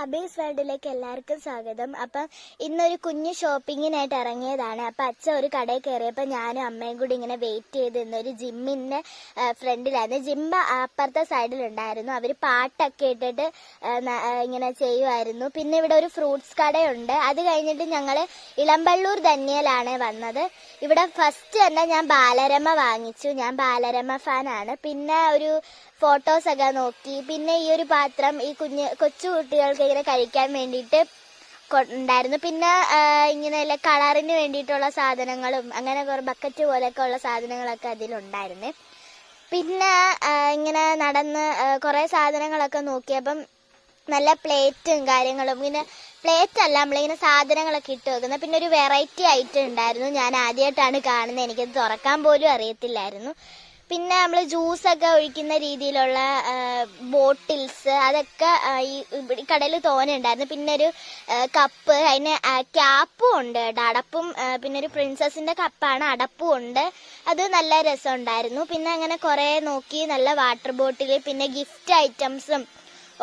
അബീസ് വേൾഡിലേക്ക് എല്ലാവർക്കും സ്വാഗതം. അപ്പം ഇന്നൊരു കുഞ്ഞു ഷോപ്പിങ്ങിനായിട്ട് ഇറങ്ങിയതാണ്. അപ്പം അച്ഛൻ ഒരു കടയിൽ കയറിയപ്പോൾ ഞാനും അമ്മയും കൂടി ഇങ്ങനെ വെയിറ്റ് ചെയ്ത് ഇന്നൊരു ജിമ്മിൻ്റെ ഫ്രണ്ടിലായിരുന്നു. ജിമ്മ് അപ്പുറത്തെ സൈഡിലുണ്ടായിരുന്നു. അവർ പാട്ടൊക്കെ ഇട്ടിട്ട് ഇങ്ങനെ ചെയ്യുമായിരുന്നു. പിന്നെ ഇവിടെ ഒരു ഫ്രൂട്ട്സ് കടയുണ്ട്. അത് കഴിഞ്ഞിട്ട് ഞങ്ങൾ ഇളമ്പള്ളൂർ ധന്യയിലാണ് വന്നത്. ഇവിടെ ഫസ്റ്റ് തന്നെ ഞാൻ ബാലരമ വാങ്ങിച്ചു. ഞാൻ ബാലരമ ഫാനാണ്. പിന്നെ ഒരു ഫോട്ടോസൊക്കെ നോക്കി. പിന്നെ ഈ ഒരു പാത്രം ഈ കൊച്ചു കുട്ടികൾക്ക് ഇങ്ങനെ കഴിക്കാൻ വേണ്ടിയിട്ട് ഉണ്ടായിരുന്നു. പിന്നെ ഇങ്ങനെ കളറിന് വേണ്ടിയിട്ടുള്ള സാധനങ്ങളും അങ്ങനെ കുറേ ബക്കറ്റ് പോലെയൊക്കെ ഉള്ള സാധനങ്ങളൊക്കെ അതിലുണ്ടായിരുന്നു. പിന്നെ ഇങ്ങനെ നടന്ന് കുറേ സാധനങ്ങളൊക്കെ നോക്കിയപ്പം നല്ല പ്ലേറ്റും കാര്യങ്ങളും ഇങ്ങനെ പ്ലേറ്റ് അല്ല നമ്മളിങ്ങനെ സാധനങ്ങളൊക്കെ ഇട്ട് വെക്കുന്നത്. പിന്നെ ഒരു വെറൈറ്റി ഐറ്റം ഉണ്ടായിരുന്നു. ഞാൻ ആദ്യമായിട്ടാണ് കാണുന്നത്. എനിക്കത് തുറക്കാൻ പോലും അറിയത്തില്ലായിരുന്നു. പിന്നെ നമ്മൾ ജ്യൂസൊക്കെ ഒഴിക്കുന്ന രീതിയിലുള്ള ബോട്ടിൽസ് അതൊക്കെ ഈ കടയിൽ തോനെ ഉണ്ടായിരുന്നു. പിന്നെ ഒരു കപ്പ്, അതിന് ക്യാപ്പും ഉണ്ട് കേട്ടോ, അടപ്പും. പിന്നെ ഒരു പ്രിൻസസിൻ്റെ കപ്പാണ്, അടപ്പും ഉണ്ട്. അത് നല്ല രസമുണ്ടായിരുന്നു. പിന്നെ അങ്ങനെ കുറേ നോക്കി. നല്ല വാട്ടർ ബോട്ടിൽ, പിന്നെ ഗിഫ്റ്റ് ഐറ്റംസും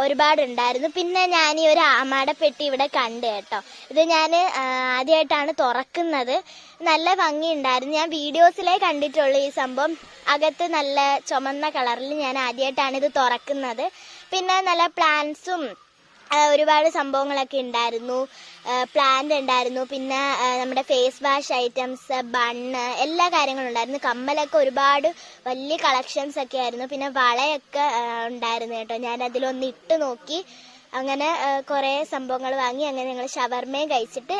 ഒരുപാടുണ്ടായിരുന്നു. പിന്നെ ഞാൻ ഈ ഒരു ആമാടപ്പെട്ടി ഇവിടെ കണ്ടു കേട്ടോ. ഇത് ഞാൻ ആദ്യമായിട്ടാണ് തുറക്കുന്നത്. നല്ല ഭംഗിയുണ്ടായിരുന്നു. ഞാൻ വീഡിയോസിലേ കണ്ടിട്ടുള്ളൂ ഈ സംഭവം. അകത്ത് നല്ല ചുമന്ന കളറിൽ ഞാൻ ആദ്യമായിട്ടാണ് ഇത് തുറക്കുന്നത്. പിന്നെ നല്ല പ്ലാന്റ്സും ഒരുപാട് സംഭവങ്ങളൊക്കെ ഉണ്ടായിരുന്നു. പ്ലാന്റ് ഉണ്ടായിരുന്നു. പിന്നെ നമ്മുടെ ഫേസ് വാഷ് ഐറ്റംസ്, ബണ്ണ്, എല്ലാ കാര്യങ്ങളും ഉണ്ടായിരുന്നു. കമ്മലൊക്കെ ഒരുപാട് വലിയ കളക്ഷൻസ് ഒക്കെ ആയിരുന്നു. പിന്നെ വളയൊക്കെ ഉണ്ടായിരുന്നു കേട്ടോ. ഞാൻ അതിലൊന്ന് ഇട്ട് നോക്കി. അങ്ങനെ കുറേ സംഭവങ്ങൾ വാങ്ങി. അങ്ങനെ ഞങ്ങൾ ഷവർമയും കഴിച്ചിട്ട്